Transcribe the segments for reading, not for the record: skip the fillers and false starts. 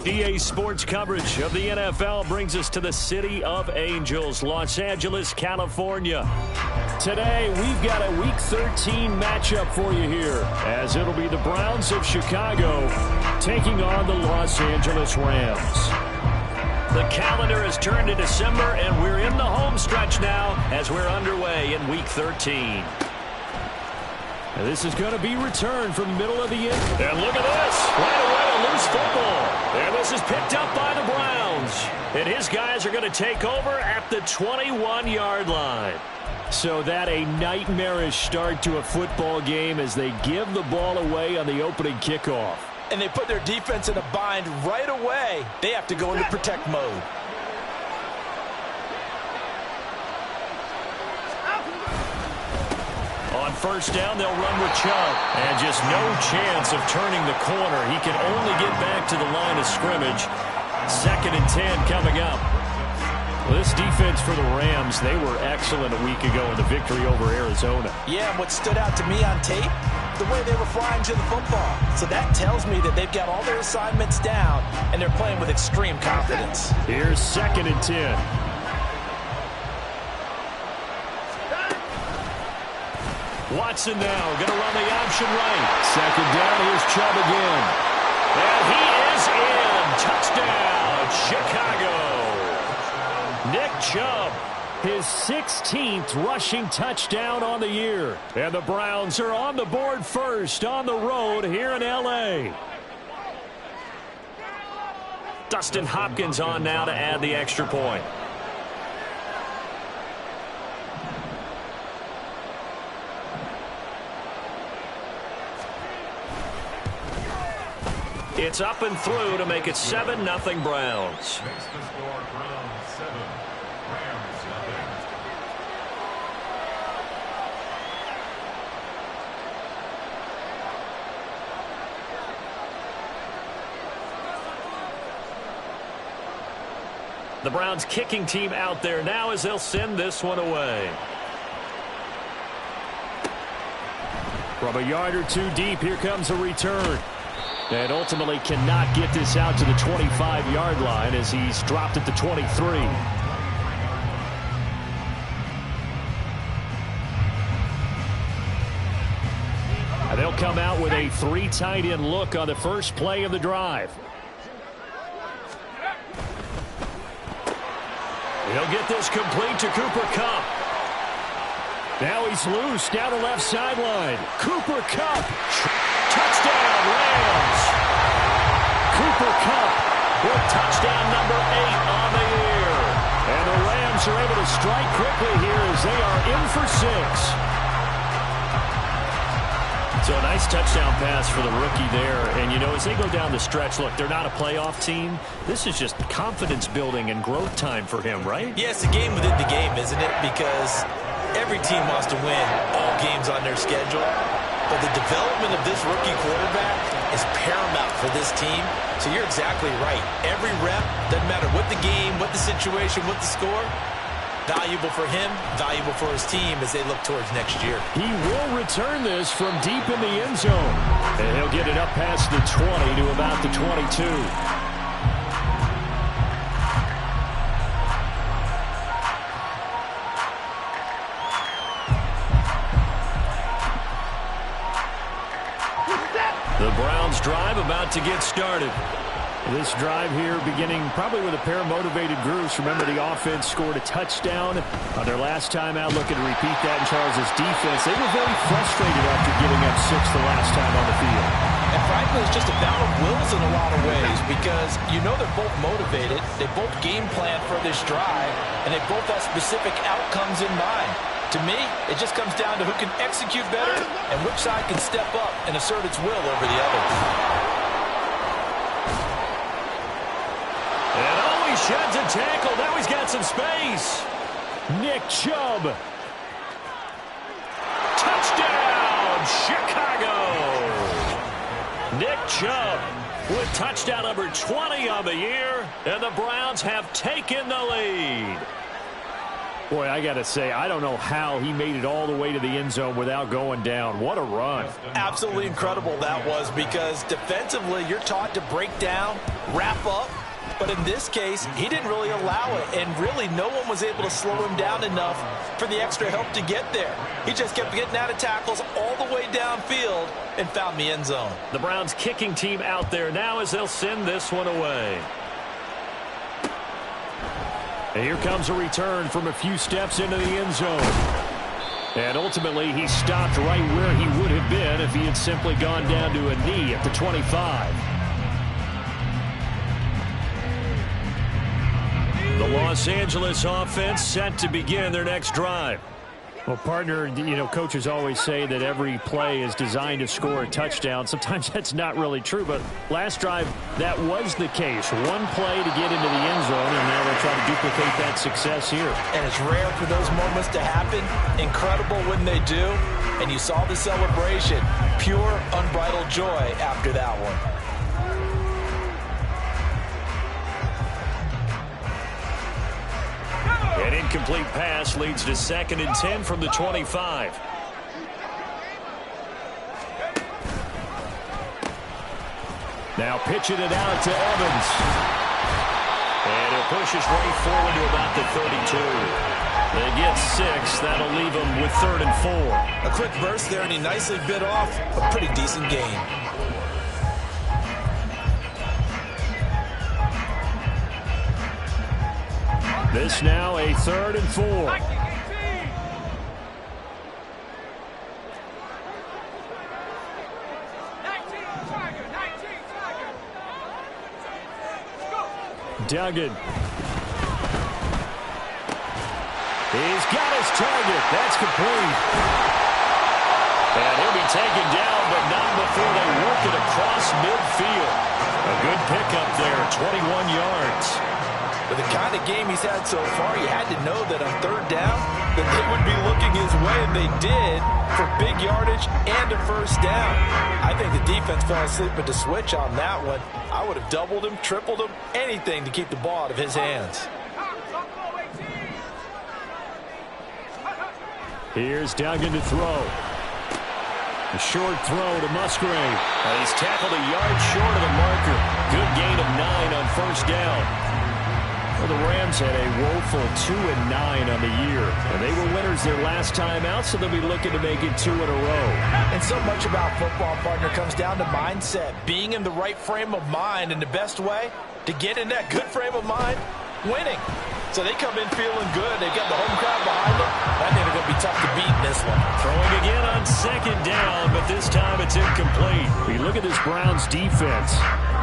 EA Sports coverage of the NFL brings us to the City of Angels, Los Angeles, California. Today, we've got a Week 13 matchup for you here, as it'll be the Browns of Chicago taking on the Los Angeles Rams. The calendar has turned to December, and we're in the home stretch now as we're underway in Week 13. And this is going to be returned from the middle of the end. And look at this. Right away, a loose football. And this is picked up by the Browns. And his guys are going to take over at the 21-yard line. So that a nightmarish start to a football game as they give the ball away on the opening kickoff. And they put their defense in a bind right away. They have to go into protect mode. On first down, they'll run with Chubb. And just no chance of turning the corner. He can only get back to the line of scrimmage. 2nd and 10 coming up. Well, this defense for the Rams, they were excellent a week ago in the victory over Arizona. Yeah, and what stood out to me on tape, the way they were flying to the football. So that tells me that they've got all their assignments down, and they're playing with extreme confidence. Here's 2nd and 10. Watson now going to run the option right. 2nd down, here's Chubb again. And he is in. Touchdown, Chicago. Nick Chubb, his 16th rushing touchdown on the year. And the Browns are on the board first on the road here in L.A. Dustin Hopkins on now to add the extra point. It's up and through to make it 7-0 Browns. Makes the score Browns 7, Rams nothing. The Browns kicking team out there now as they'll send this one away. From a yard or two deep, here comes a return. And ultimately cannot get this out to the 25-yard line as he's dropped at the 23. And they'll come out with a 3 tight end look on the first play of the drive. He'll get this complete to Cooper Kupp. Now he's loose down the left sideline. Cooper Kupp. Touchdown, Rams. Cooper Kupp with touchdown number 8 on the year. And the Rams are able to strike quickly here as they are in for 6. So a nice touchdown pass for the rookie there. And, you know, as they go down the stretch, look, they're not a playoff team. This is just confidence building and growth time for him, right? Yeah, it's a game within the game, isn't it? Because every team wants to win all games on their schedule. But the development of this rookie quarterback is paramount for this team. So you're exactly right. Every rep, doesn't matter what the game, what the situation, what the score, valuable for him, valuable for his team as they look towards next year. He will return this from deep in the end zone. And he'll get it up past the 20 to about the 22. The Browns drive about to get started. This drive here beginning probably with a pair of motivated groups. Remember, the offense scored a touchdown on their last time out. Looking to repeat that in Charles' defense. They were very frustrated after giving up 6 the last time on the field. And frankly, it's just a battle of wills in a lot of ways because you know they're both motivated. They both game plan for this drive, and they both have specific outcomes in mind. To me, it just comes down to who can execute better and which side can step up and assert its will over the other. And oh, he sheds a tackle. Now he's got some space. Nick Chubb. Touchdown, Chicago. Nick Chubb with touchdown number 20 on the year, and the Browns have taken the lead. Boy, I got to say, I don't know how he made it all the way to the end zone without going down. What a run. Absolutely incredible that was, because defensively you're taught to break down, wrap up. But in this case, he didn't really allow it, and really no one was able to slow him down enough for the extra help to get there. He just kept getting out of tackles all the way downfield and found the end zone. The Browns kicking team out there now as they'll send this one away. And here comes a return from a few steps into the end zone. And ultimately, he stopped right where he would have been if he had simply gone down to a knee at the 25. The Los Angeles offense set to begin their next drive. Well, partner, you know, coaches always say that every play is designed to score a touchdown. Sometimes that's not really true, but last drive, that was the case. One play to get into the end zone, and now they'll try to duplicate that success here. And it's rare for those moments to happen. Incredible when they do. And you saw the celebration. Pure, unbridled joy after that one. An incomplete pass leads to 2nd and 10 from the 25. Now pitching it out to Evans. And it pushes right forward to about the 32. They get 6. That'll leave them with 3rd and 4. A quick burst there, and he nicely bit off a pretty decent gain. This now a 3rd and 4. Duggan. He's got his target. That's complete. And he'll be taken down, but not before they work it across midfield. A good pickup there, 21 yards. With the kind of game he's had so far, you had to know that on 3rd down, that they would be looking his way, and they did, for big yardage and a 1st down. I think the defense fell asleep at the switch on that one. I would have doubled him, tripled him, anything to keep the ball out of his hands. Here's Duggan to throw. A short throw to Musgrave. He's tackled a yard short of the marker. Good gain of 9 on 1st down. Well, the Rams had a woeful 2-9 on the year. And they were winners their last time out, so they'll be looking to make it 2 in a row. And so much about football, partner, comes down to mindset. Being in the right frame of mind, and the best way to get in that good frame of mind, winning. So they come in feeling good. They've got the home crowd behind them. I think they're going to be tough to beat in this one. Throwing again on 2nd down, but this time it's incomplete. We look at this Browns defense.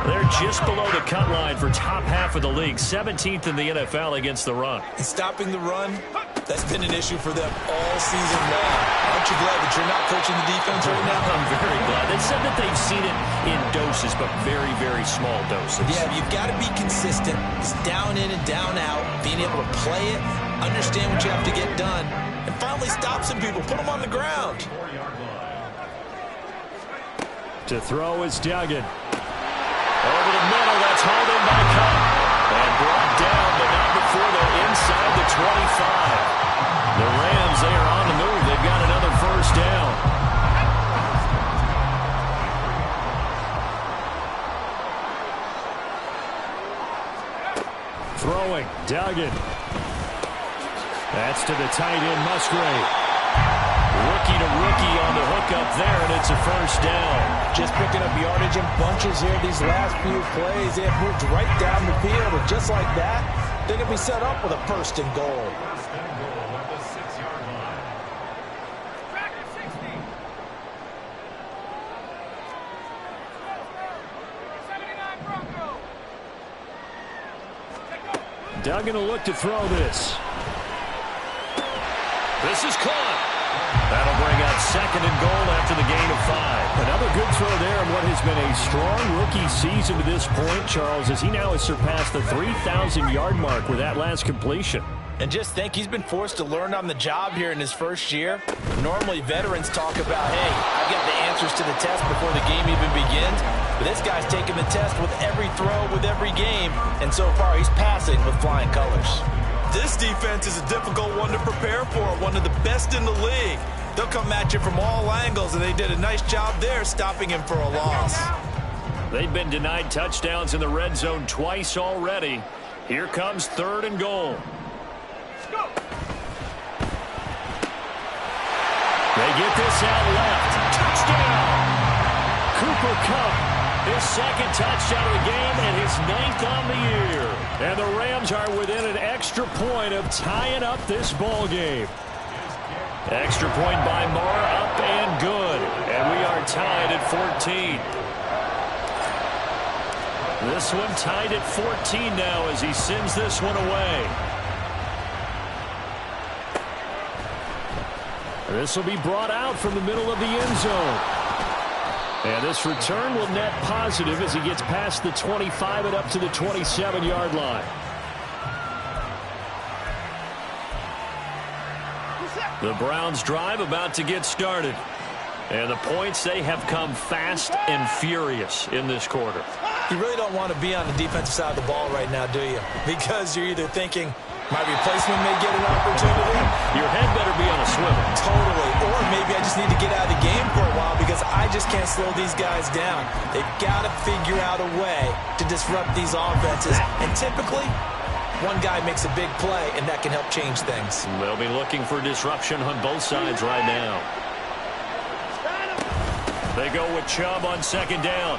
They're just below the cut line for top half of the league, 17th in the NFL against the run. And stopping the run, that's been an issue for them all season long. Aren't you glad that you're not coaching the defense right now? I'm very glad. They said that they've seen it in doses, but very, very small doses. Yeah, you've got to be consistent. It's down in and down out, being able to play it, understand what you have to get done, and finally stop some people, put them on the ground. To throw is Duggan. Over the middle, that's hauled in by Cup. And brought down, but not before they're inside the 25. The Rams, they are on the move. They've got another 1st down. Throwing, Duggan. That's to the tight end, Musgrave. Rookie to rookie on the hook up there, and it's a 1st down. Just picking up yardage in bunches here these last few plays. They have moved right down the field, and just like that, they're going to be set up with a 1st and goal. Duggan will look to throw this. This is caught. That'll bring up 2nd and goal after the gain of 5. Another good throw there in what has been a strong rookie season to this point, Charles, as he now has surpassed the 3,000-yard mark with that last completion. And just think, he's been forced to learn on the job here in his 1st year. Normally, veterans talk about, hey, I've got the answers to the test before the game even begins. But this guy's taking the test with every throw, with every game. And so far, he's passing with flying colors. This defense is a difficult one to prepare for, one of the best in the league. They'll come at you from all angles, and they did a nice job there stopping him for a loss. They've been denied touchdowns in the red zone twice already. Here comes 3rd and goal. They get this out left. Touchdown! Cooper Kupp, his 2nd touchdown of the game and his 9th on the year. And the Rams are within an extra point of tying up this ball game. Extra point by Moore, up and good. And we are tied at 14. This one tied at 14 now as he sends this one away. This will be brought out from the middle of the end zone. And this return will net positive as he gets past the 25 and up to the 27-yard line. The Browns drive about to get started. And the points, they have come fast and furious in this quarter. You really don't want to be on the defensive side of the ball right now, do you? Because you're either thinking, my replacement may get an opportunity. Your head better be on a swivel. Totally. Or maybe I just need to get out of the game for a while because I just can't slow these guys down. They've got to figure out a way to disrupt these offenses. And typically, one guy makes a big play, and that can help change things. They'll be looking for disruption on both sides right now. They go with Chubb on 2nd down.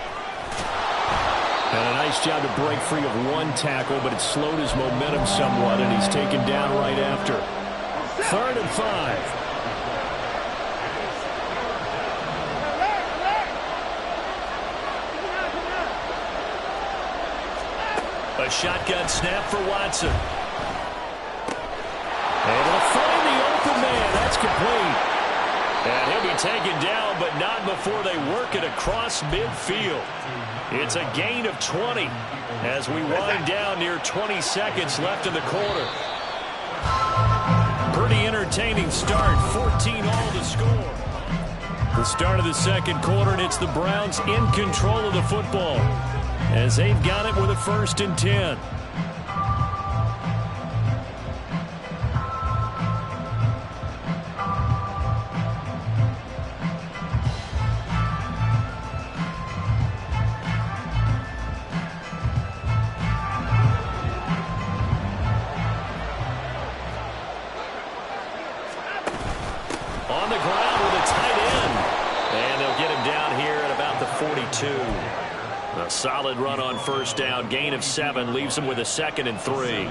And a nice job to break free of one tackle, but it slowed his momentum somewhat, and he's taken down right after. 3rd and 5. A shotgun snap for Watson. Able to find the open man. That's complete. And he'll be taken down, but not before they work it across midfield. It's a gain of 20 as we wind down near 20 seconds left in the quarter. Pretty entertaining start. 14 all to score. The start of the 2nd quarter, and it's the Browns in control of the football as they've got it with a 1st and 10. On the ground with a tight end. And they'll get him down here at about the 42. A solid run on 1st down. Gain of 7 leaves him with a 2nd and 3.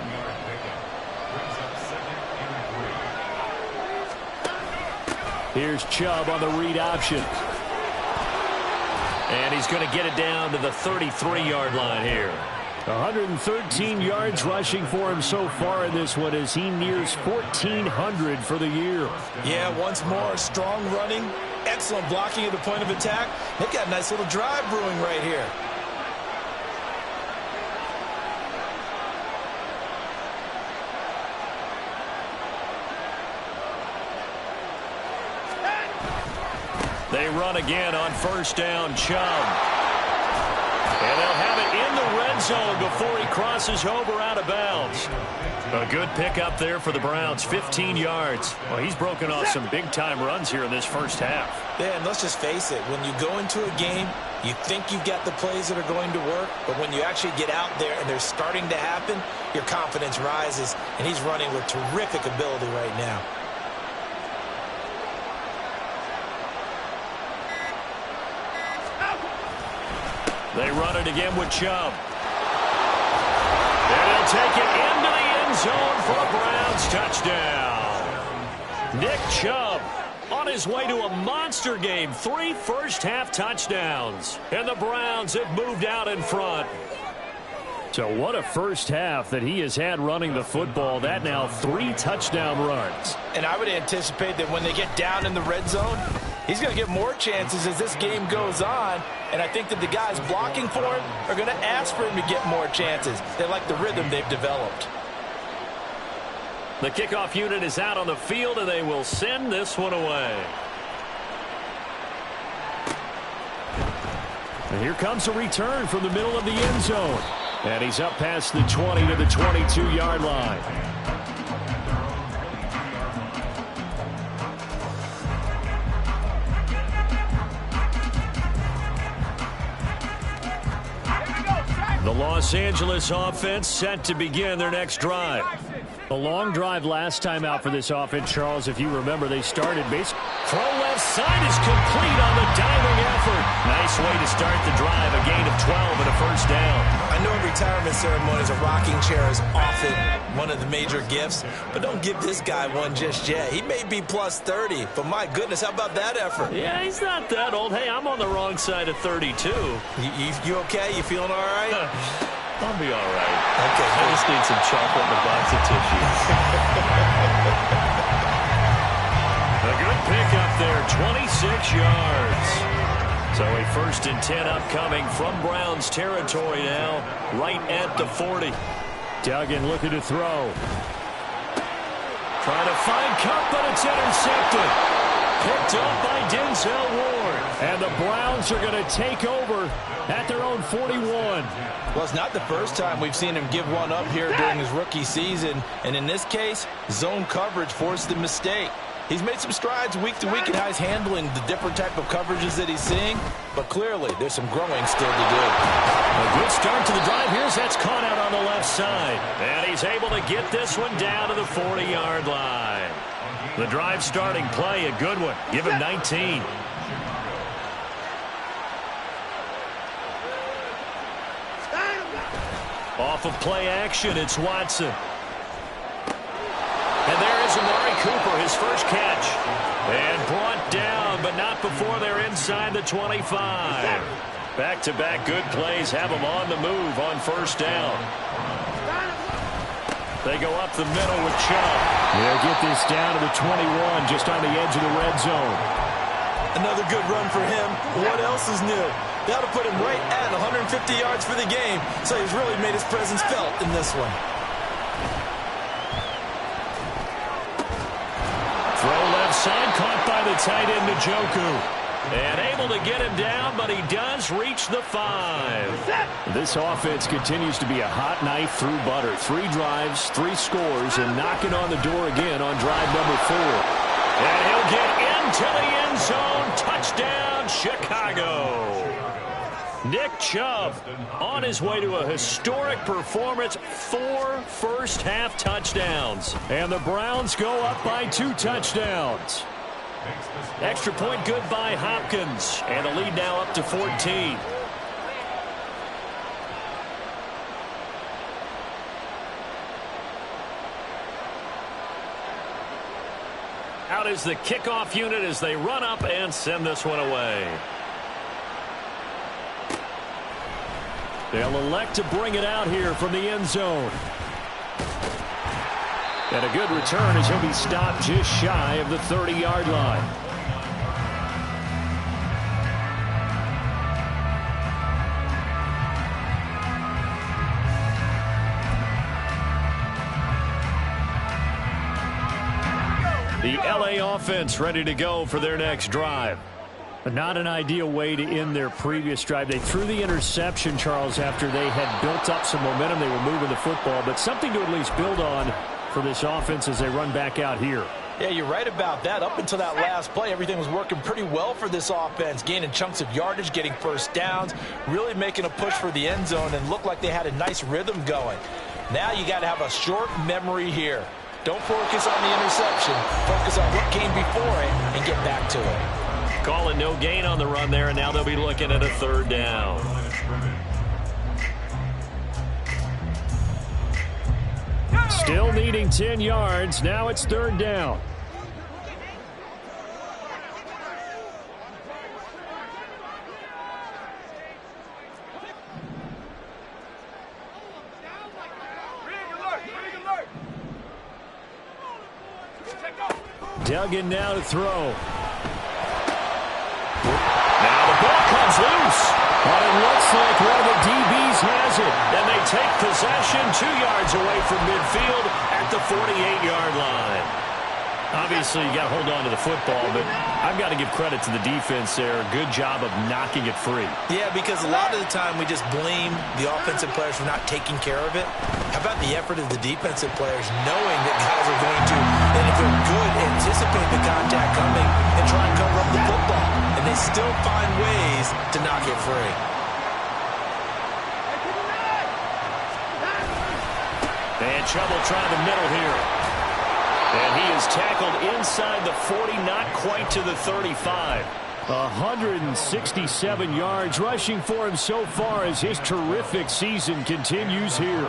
Here's Chubb on the read option. And he's going to get it down to the 33-yard line here. 113 yards rushing for him so far in this one as he nears 1,400 for the year. Yeah, once more, strong running, excellent blocking at the point of attack. They've got a nice little drive brewing right here. They run again on 1st down, Chubb. And they'll have it in the red zone before he crosses over out of bounds. A good pickup there for the Browns, 15 yards. Well, he's broken off some big-time runs here in this 1st half. Yeah, and let's just face it. When you go into a game, you think you've got the plays that are going to work, but when you actually get out there and they're starting to happen, your confidence rises, and he's running with terrific ability right now. They run it again with Chubb. And he'll take it into the end zone for a Browns touchdown. Nick Chubb on his way to a monster game. 3 first-half touchdowns. And the Browns have moved out in front. So what a first half that he has had running the football. That now 3 touchdown runs. And I would anticipate that when they get down in the red zone, he's going to get more chances as this game goes on. And I think that the guys blocking for him are going to ask for him to get more chances. They like the rhythm they've developed. The kickoff unit is out on the field, and they will send this one away. And here comes a return from the middle of the end zone. And he's up past the 20 to the 22-yard line. The Los Angeles offense set to begin their next drive. A long drive last time out for this offense, Charles. If you remember, they started base. Throw left side is complete on the diving effort. Nice way to start the drive. A gain of 12 and a first down. I know in retirement ceremonies, a rocking chair is often one of the major gifts, but don't give this guy one just yet. He may be plus 30, but my goodness, how about that effort? Yeah, he's not that old. Hey, I'm on the wrong side of 32. You okay? You feeling all right? I'll be all right. Okay, I just need some chocolate and a box of tissue. A good pickup there, 26 yards. So a 1st and 10 upcoming from Browns territory now, right at the 40. Duggan looking to throw. Trying to find Cup, but it's intercepted. Picked up by Denzel Ward. And the Browns are going to take over at their own 41. Well, it's not the first time we've seen him give one up here during his rookie season. And in this case, zone coverage forced the mistake. He's made some strides week to week in how he's handling the different type of coverages that he's seeing. But clearly, there's some growing still to do. A good start to the drive. Here's that's caught out on the left side. And he's able to get this one down to the 40-yard line. The drive starting play, a good one. Give him 19. Off of play action, it's Watson. And there is Amari Cooper, his first catch. And brought down, but not before they're inside the 25. Back-to-back good plays have them on the move on first down. They go up the middle with Chubb. They'll get this down to the 21, just on the edge of the red zone. Another good run for him. What else is new? That'll put him right at 150 yards for the game, so he's really made his presence felt in this one. Throw left side, caught by the tight end, Njoku. And able to get him down, but he does reach the 5. This offense continues to be a hot knife through butter. 3 drives, 3 scores, and knocking on the door again on drive number 4. And he'll get into the end zone. Touchdown, Chicago. Nick Chubb on his way to a historic performance. 4 first-half touchdowns. And the Browns go up by 2 touchdowns. Extra point good by Hopkins. And the lead now up to 14. Out is the kickoff unit as they run up and send this one away. They'll elect to bring it out here from the end zone. And a good return as he'll be stopped just shy of the 30-yard line. The LA offense ready to go for their next drive. But not an ideal way to end their previous drive. They threw the interception, Charles, after they had built up some momentum. They were moving the football, but something to at least build on for this offense as they run back out here. Yeah, you're right about that. Up until that last play, everything was working pretty well for this offense, gaining chunks of yardage, getting first downs, really making a push for the end zone, and looked like they had a nice rhythm going. Now you got to have a short memory here. Don't focus on the interception. Focus on what came before it and get back to it. Calling no gain on the run there, and now they'll be looking at a 3rd down. Still needing 10 yards. Now it's 3rd down. Duggan now to throw. Now the ball comes loose. But it looks like one of the DBs has it. And they take possession 2 yards away from midfield at the 48-yard line. Obviously, you got to hold on to the football, but I've got to give credit to the defense there. Good job of knocking it free. Yeah, because a lot of the time we just blame the offensive players for not taking care of it. How about the effort of the defensive players knowing that guys are going to, and if they're good, anticipate the contact coming and try and cover up the football. And they still find ways to knock it free. And Chubb will try the middle here. And he is tackled inside the 40, not quite to the 35. 167 yards rushing for him so far as his terrific season continues here.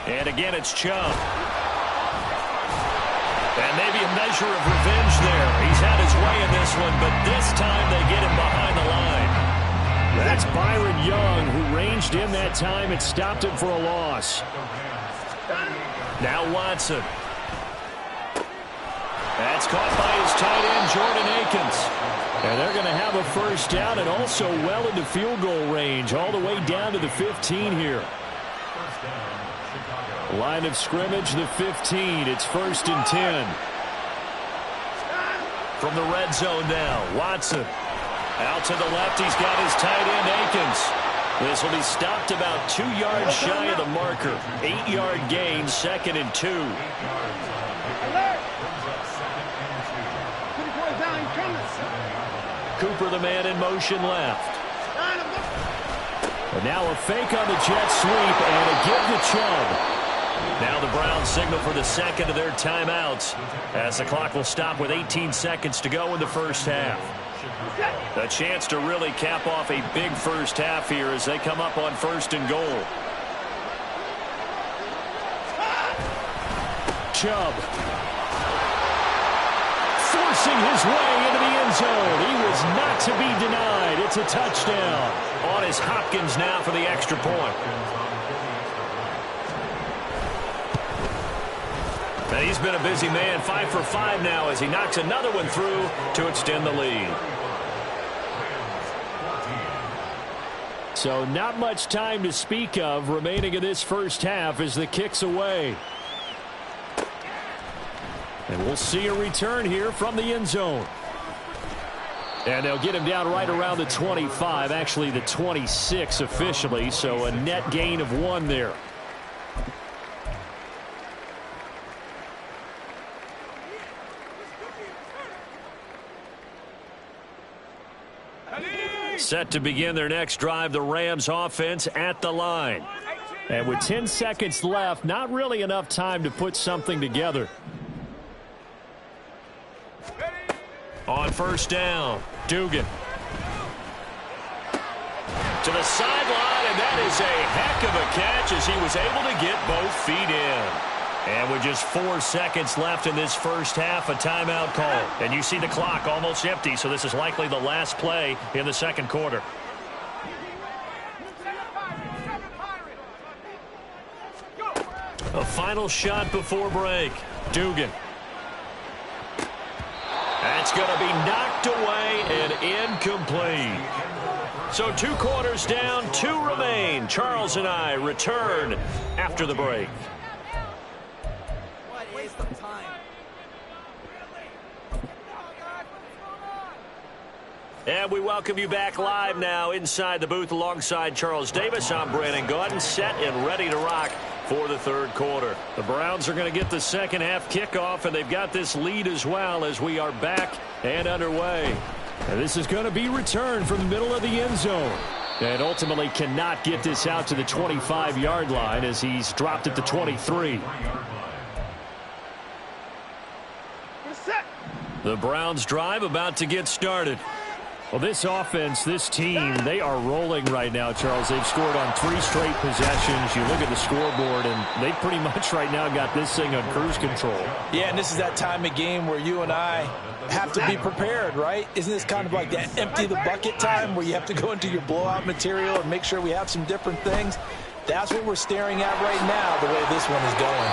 And again, it's Chubb. And maybe a measure of revenge there. He's had his way in this one, but this time they get him behind the line. That's Byron Young, who ranged in that time and stopped him for a loss. Now Watson. That's caught by his tight end, Jordan Akins. And they're going to have a first down and also well into field goal range, all the way down to the 15 here. Line of scrimmage, the 15. It's 1st and 10. From the red zone now, Watson. Out to the left, he's got his tight end, Akins. This will be stopped about 2 yards shy of the marker. 8-yard gain, 2nd and 2. Cooper, the man in motion left. And now a fake on the jet sweep and a give to Chubb. Now the Browns signal for the second of their timeouts as the clock will stop with 18 seconds to go in the first half. A chance to really cap off a big first half here as they come up on 1st and goal. Chubb forcing his way into the end zone. He was not to be denied. It's a touchdown. On is Hopkins now for the extra point. And he's been a busy man, 5 for 5 now as he knocks another one through to extend the lead. So not much time to speak of remaining in this first half as the kick's away. And we'll see a return here from the end zone. And they'll get him down right around the 25, actually the 26 officially, so a net gain of 1 there. Set to begin their next drive, the Rams offense at the line. And with 10 seconds left, not really enough time to put something together. On 1st down, Dugan. To the sideline, and that is a heck of a catch as he was able to get both feet in. And with just 4 seconds left in this first half, a timeout call. And you see the clock almost empty, so this is likely the last play in the second quarter. A final shot before break. Dugan. That's going to be knocked away and incomplete. So 2 quarters down, 2 remain. Charles and I return after the break. And we welcome you back live now inside the booth alongside Charles Davis. I'm Brandon Gaudin, set and ready to rock for the third quarter. The Browns are going to get the second half kickoff, and they've got this lead as well as we are back and underway. And this is going to be returned from the middle of the end zone. And ultimately cannot get this out to the 25-yard line as he's dropped at the 23. The Browns drive about to get started. Well, this offense, this team, they are rolling right now, Charles. They've scored on 3 straight possessions. You look at the scoreboard, and they pretty much right now got this thing on cruise control. Yeah, and this is that time of game where you and I have to be prepared, right? Isn't this kind of like that empty the bucket time where you have to go into your blowout material and make sure we have some different things? That's what we're staring at right now, the way this one is going.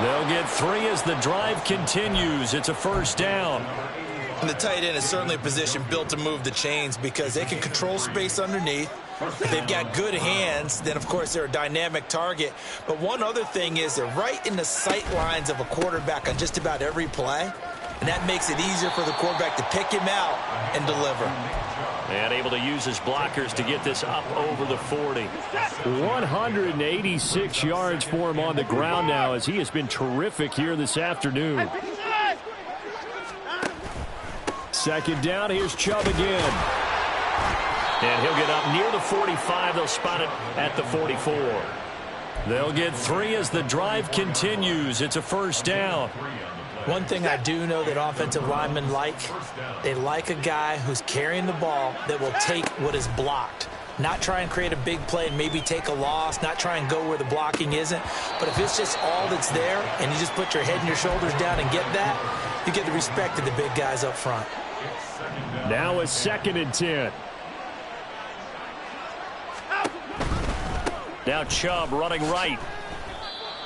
They'll get 3 as the drive continues. It's a first down. And the tight end is certainly a position built to move the chains because they can control space underneath. They've got good hands. Then, of course, they're a dynamic target. But one other thing is they're right in the sight lines of a quarterback on just about every play. And that makes it easier for the quarterback to pick him out and deliver. And able to use his blockers to get this up over the 40. 186 yards for him on the ground now as he has been terrific here this afternoon. Second down, here's Chubb again. And he'll get up near the 45. They'll spot it at the 44. They'll get 3 as the drive continues. It's a first down. One thing I do know that offensive linemen like, they like a guy who's carrying the ball that will take what is blocked. Not try and create a big play and maybe take a loss, not try and go where the blocking isn't. But if it's just all that's there and you just put your head and your shoulders down and get that, you get the respect of the big guys up front. Now a 2nd and 10. Now Chubb running right.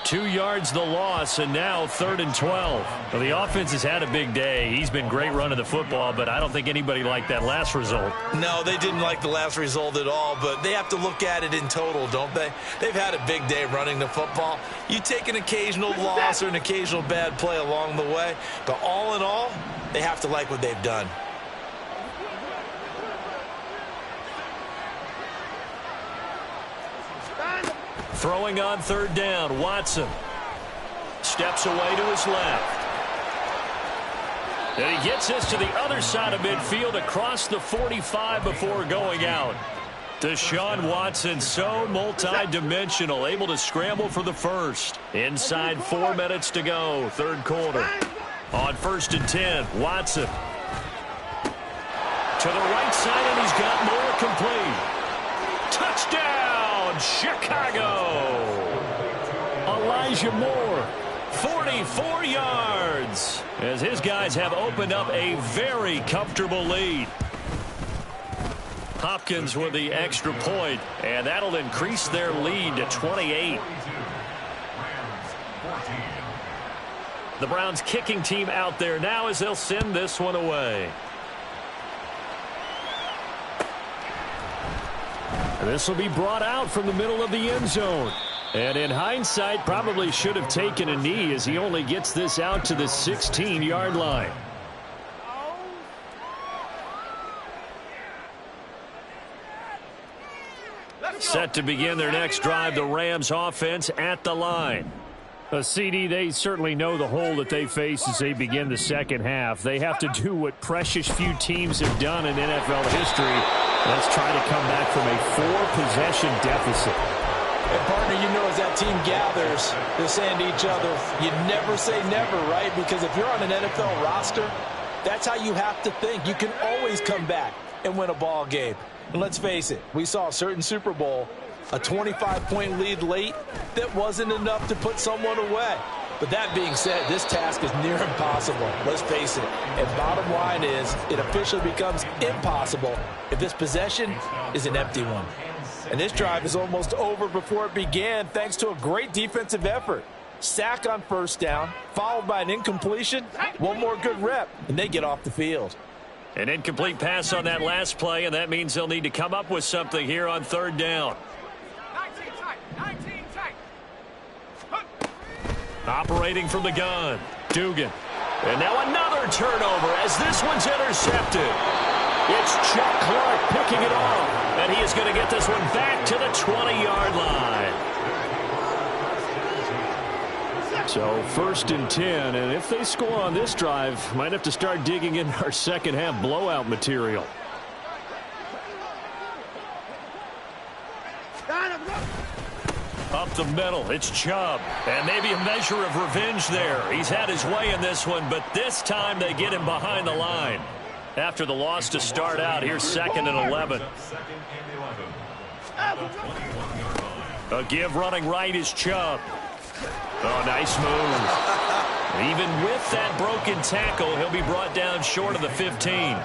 2 yards the loss, and now 3rd and 12. Well, the offense has had a big day. He's been great running the football, but I don't think anybody liked that last result. No, they didn't like the last result at all, but they have to look at it in total, don't they? They've had a big day running the football. You take an occasional loss or an occasional bad play along the way, but all in all, they have to like what they've done. Throwing on 3rd down, Watson. Steps away to his left. And he gets this to the other side of midfield across the 45 before going out. Deshaun Watson, so multi-dimensional, able to scramble for the first. Inside 4 minutes to go, 3rd quarter. On 1st and 10, Watson. To the right side, and he's got more complete. Touchdown, Chicago! Elijah Moore, 44 yards, as his guys have opened up a very comfortable lead. Hopkins with the extra point, and that'll increase their lead to 28. The Browns kicking team out there now as they'll send this one away. This will be brought out from the middle of the end zone. And in hindsight, probably should have taken a knee as he only gets this out to the 16-yard line. Set to begin their next drive, the Rams offense at the line. CD, they certainly know the hole that they face as they begin the second half. They have to do what precious few teams have done in NFL history. Let's try to come back from a 4-possession deficit. And partner, you know, as that team gathers, they're saying to each other, you never say never, right? Because if you're on an NFL roster, that's how you have to think. You can always come back and win a ball game. And let's face it, we saw a certain Super Bowl, a 25-point lead late that wasn't enough to put someone away. But that being said, this task is near impossible. Let's face it. And bottom line is, it officially becomes impossible if this possession is an empty one. And this drive is almost over before it began thanks to a great defensive effort. Sack on 1st down, followed by an incompletion, one more good rep, and they get off the field. An incomplete pass on that last play, and that means they'll need to come up with something here on 3rd down. 19 tight. Operating from the gun, Dugan. And now another turnover as this one's intercepted. It's Chuck Clark picking it off, and he is going to get this one back to the 20-yard line. So 1st and 10, and if they score on this drive, might have to start digging in our second half blowout material. Up the middle, it's Chubb, and maybe a measure of revenge there. He's had his way in this one, but this time they get him behind the line. After the loss to start out, here's 2nd and 11. A give running right is Chubb. Oh, nice move. Even with that broken tackle, he'll be brought down short of the 15.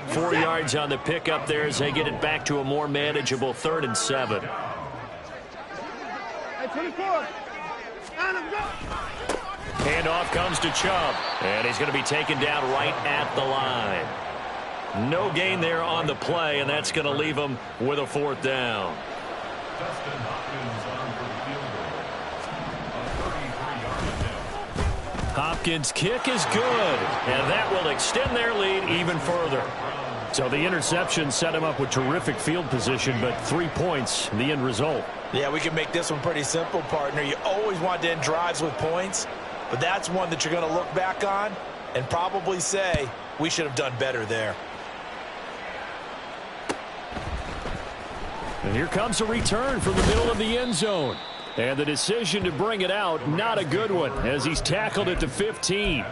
4 yards on the pickup there as they get it back to a more manageable 3rd and 7. Handoff comes to Chubb, and he's going to be taken down right at the line. No gain there on the play, and that's going to leave him with a 4th down. Hopkins' kick is good, and that will extend their lead even further. So the interception set him up with terrific field position, but 3 points, the end result. Yeah, we can make this one pretty simple, partner. You always want to end drives with points, but that's one that you're going to look back on and probably say, we should have done better there. And here comes a return from the middle of the end zone. And the decision to bring it out, not a good one, as he's tackled at the 15.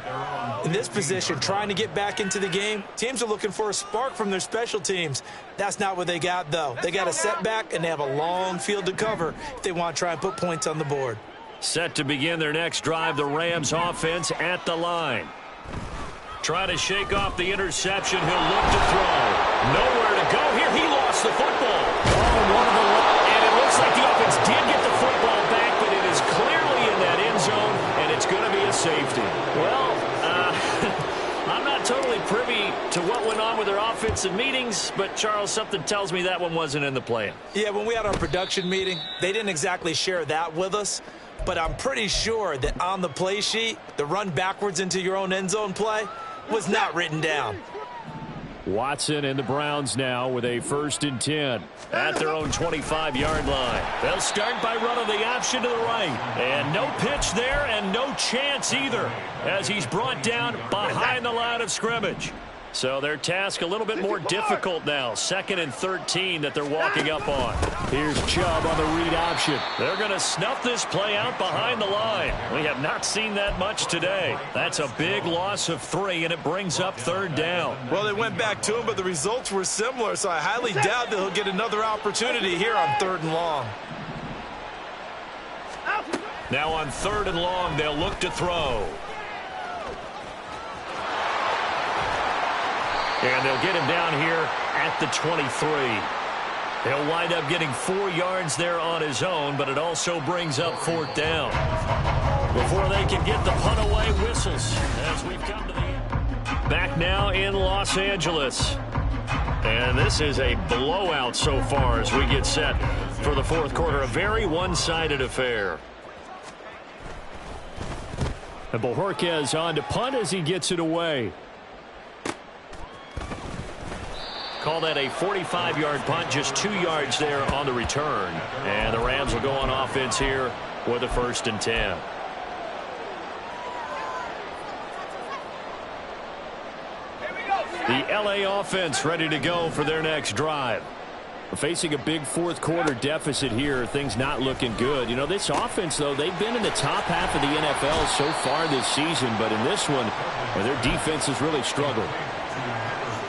In this position, trying to get back into the game, teams are looking for a spark from their special teams. That's not what they got, though. They got a setback, and they have a long field to cover if they want to try and put points on the board. Set to begin their next drive, the Rams offense at the line. Try to shake off the interception. He'll look to throw. Nowhere to go here. He lost the football. And it looks like the offense did get the football back, but it is clearly in that end zone, and it's going to be a safety. Well, I'm not totally privy to what went on with their offensive meetings, but, Charles, something tells me that one wasn't in the plan. Yeah, when we had our production meeting, they didn't exactly share that with us, but I'm pretty sure that on the play sheet, the run backwards into your own end zone play was not written down. Watson and the Browns now with a 1st and 10 at their own 25-yard line. They'll start by running the option to the right. And no pitch there and no chance either as he's brought down behind the line of scrimmage. So their task a little bit more difficult now. 2nd and 13 that they're walking up on. Here's Chubb on the read option. They're going to snuff this play out behind the line. We have not seen that much today. That's a big loss of 3, and it brings up 3rd down. Well, they went back to him, but the results were similar, so I highly doubt that he'll get another opportunity here on 3rd and long. Now on 3rd and long, they'll look to throw. And they'll get him down here at the 23. He'll wind up getting 4 yards there on his own, but it also brings up 4th down. Before they can get the punt away, whistles as we've come to the end. Back now in Los Angeles. And this is a blowout so far as we get set for the 4th quarter. A very one-sided affair. And Bojorquez on to punt as he gets it away. Call that a 45-yard punt, just 2 yards there on the return. And the Rams will go on offense here with a 1st and 10. The LA offense ready to go for their next drive. We're facing a big 4th quarter deficit here. Things not looking good. You know, this offense, though, they've been in the top half of the NFL so far this season. But in this one, their defense has really struggled.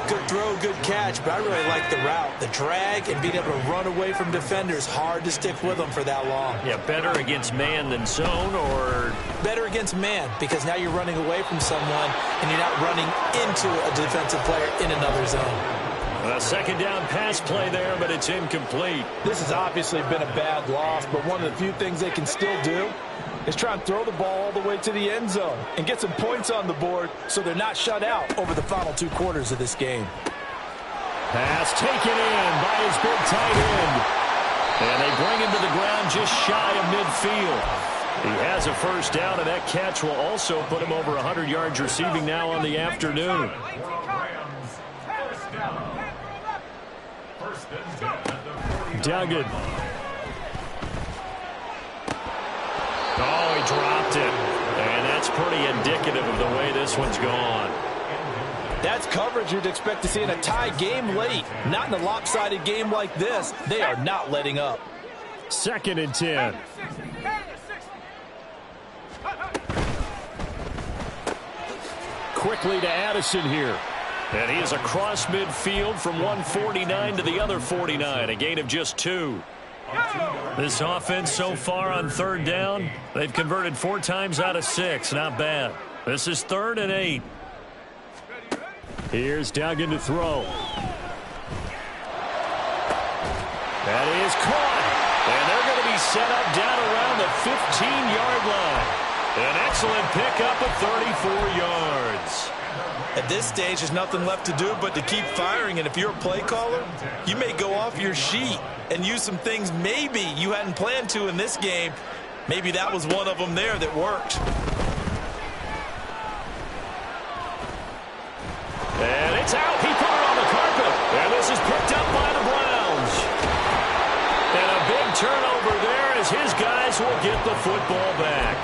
Good throw, good catch, but I really like the route. The drag and being able to run away from defenders, hard to stick with them for that long. Yeah, better against man than zone, or? Better against man, because now you're running away from someone and you're not running into a defensive player in another zone. A 2nd down pass play there, but it's incomplete. This has obviously been a bad loss, but one of the few things they can still do is try and throw the ball all the way to the end zone and get some points on the board so they're not shut out over the final 2 quarters of this game. Pass taken in by his big tight end. And they bring him to the ground just shy of midfield. He has a 1st down, and that catch will also put him over 100 yards receiving now on the afternoon. Duggan. Oh, he dropped it. And that's pretty indicative of the way this one's gone. That's coverage you'd expect to see in a tie game late. Not in a lopsided game like this. They are not letting up. 2nd and 10. Quickly to Addison here. And he is across midfield from 149 to the other 49. A gain of just 2. This offense so far on 3rd down, they've converted 4 times out of 6. Not bad. This is 3rd and 8. Here's Duggan to throw. That is caught. And they're going to be set up down around the 15-yard line. An excellent pickup of 34 yards. At this stage, there's nothing left to do but to keep firing. And if you're a play caller, you may go off your sheet and use some things maybe you hadn't planned to in this game. Maybe that was one of them there that worked. And it's out. He put it on the carpet. And this is picked up by the Browns. And a big turnover there as his guys will get the football back.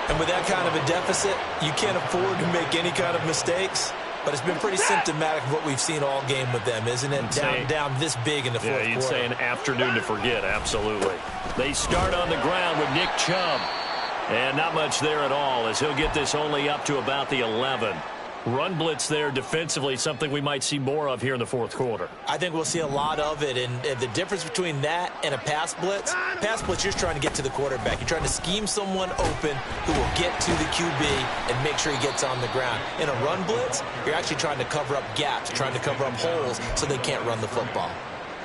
And with that kind of a deficit, you can't afford to make any kind of mistakes. but it's been pretty symptomatic of what we've seen all game with them, isn't it? Down this big in the fourth quarter. Yeah, you'd say an afternoon to forget, absolutely. They start on the ground with Nick Chubb. And not much there at all, as he'll get this only up to about the 11. Run blitz there defensively, something we might see more of here in the fourth quarter. I think we'll see a lot of it, and the difference between that and a pass blitz, you're trying to get to the quarterback. You're trying to scheme someone open who will get to the QB and make sure he gets on the ground. In a run blitz, you're actually trying to cover up gaps, trying to cover up holes so they can't run the football.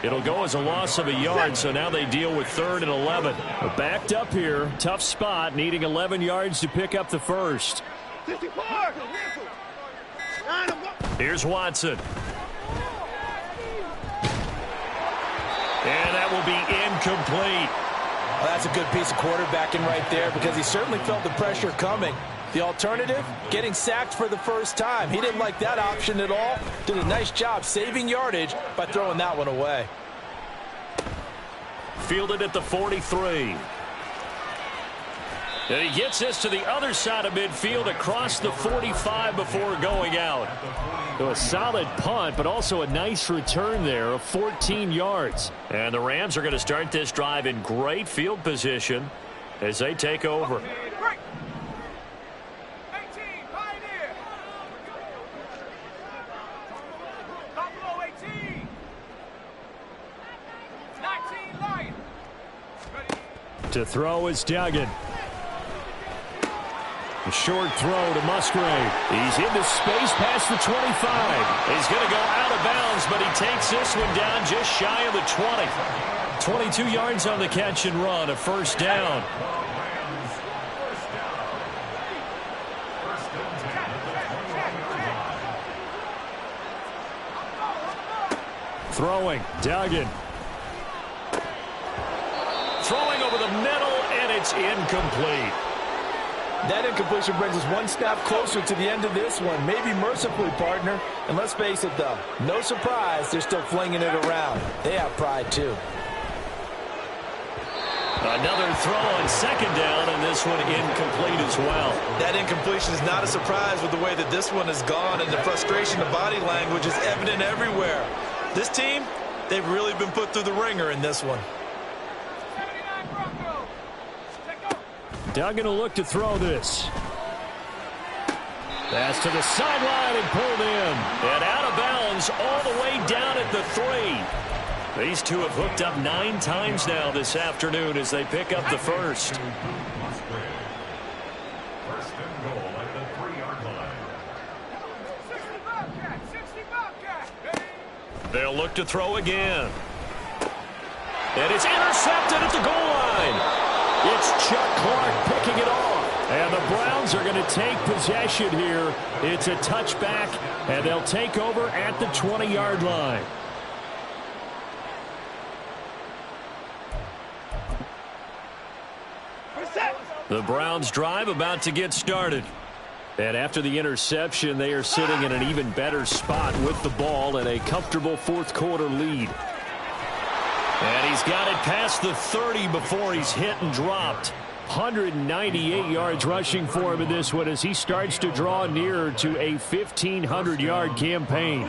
It'll go as a loss of a yard, so now they deal with 3rd and 11. Backed up here, tough spot, needing 11 yards to pick up the first. Here's Watson. And that will be incomplete. Well, that's a good piece of quarterbacking right there because he certainly felt the pressure coming. The alternative, getting sacked for the first time. He didn't like that option at all. Did a nice job saving yardage by throwing that one away. Fielded at the 43. And he gets this to the other side of midfield across the 45 before going out. So a solid punt, but also a nice return there of 14 yards. And the Rams are going to start this drive in great field position as they take over. To throw is Duggan. A short throw to Musgrave. He's into space past the 25. He's going to go out of bounds, but he takes this one down just shy of the 20. 22 yards on the catch and run, a first down. Throwing, Duggan. Throwing over the middle, and it's incomplete. That incompletion brings us one snap closer to the end of this one. Maybe mercifully, partner. And let's face it, though, no surprise, they're still flinging it around. They have pride, too. Another throw on 2nd down, and this one incomplete as well. That incompletion is not a surprise with the way that this one has gone, and the frustration of body language is evident everywhere. This team, they've really been put through the ringer in this one. Duggan will look to throw this. Pass to the sideline and pulled in. And out of bounds all the way down at the 3. These two have hooked up 9 times now this afternoon as they pick up the first. 1st and goal at the 3-yard line. They'll look to throw again. And it's intercepted at the goal line. It's Chuck Clark picking it off. And the Browns are going to take possession here. It's a touchback, and they'll take over at the 20-yard line. The Browns drive about to get started. And after the interception, they are sitting in an even better spot with the ball and a comfortable fourth quarter lead. And he's got it past the 30 before he's hit and dropped. 198 yards rushing for him in this one as he starts to draw nearer to a 1,500-yard campaign.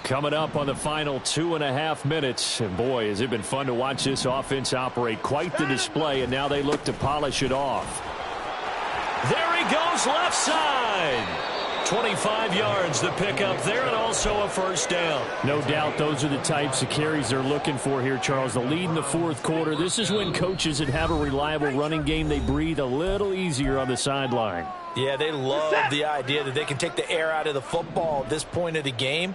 Coming up on the final 2.5 minutes. And boy, has it been fun to watch this offense operate. Quite the display, and now they look to polish it off. There he goes left side. 25 yards to pick up there, and also a first down. No doubt those are the types of carries they're looking for here, Charles. The lead in the fourth quarter. This is when coaches that have a reliable running game, they breathe a little easier on the sideline. Yeah, they love the idea that they can take the air out of the football at this point of the game.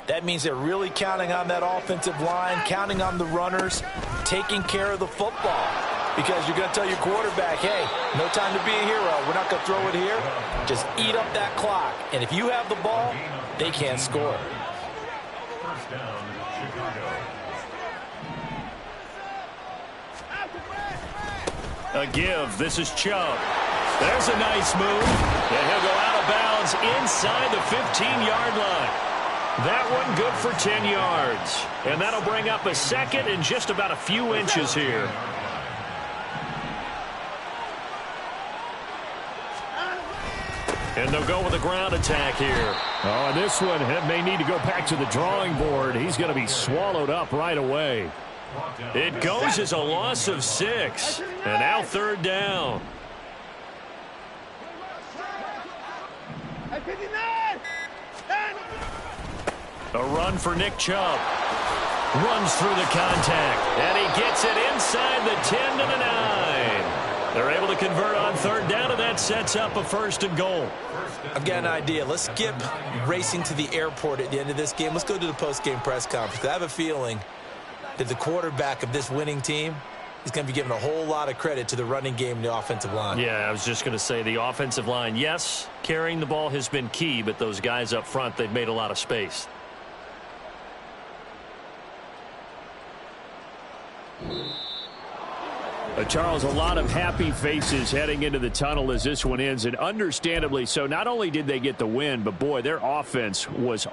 That means they're really counting on that offensive line, counting on the runners, taking care of the football. Because you're going to tell your quarterback, hey, no time to be a hero. We're not going to throw it here. Just eat up that clock. And if you have the ball, they can't score. First down, Chicago. A give. This is Chubb. There's a nice move. And he'll go out of bounds inside the 15-yard line. That one good for 10 yards. And that'll bring up a second and just about a few inches here. And they'll go with a ground attack here. Oh, and this one may need to go back to the drawing board. He's going to be swallowed up right away. It goes as a loss of 6. And now 3rd down. A run for Nick Chubb. Runs through the contact. And he gets it inside the 10 to the 9. They're able to convert on 3rd down, and that sets up a 1st and goal. I've got an idea. Let's skip racing to the airport at the end of this game. Let's go to the post-game press conference. I have a feeling that the quarterback of this winning team is going to be giving a whole lot of credit to the running game and the offensive line. Yeah, I was just going to say the offensive line, yes, carrying the ball has been key, but those guys up front, they've made a lot of space. Charles, a lot of happy faces heading into the tunnel as this one ends, and understandably so. Not only did they get the win, but boy, their offense was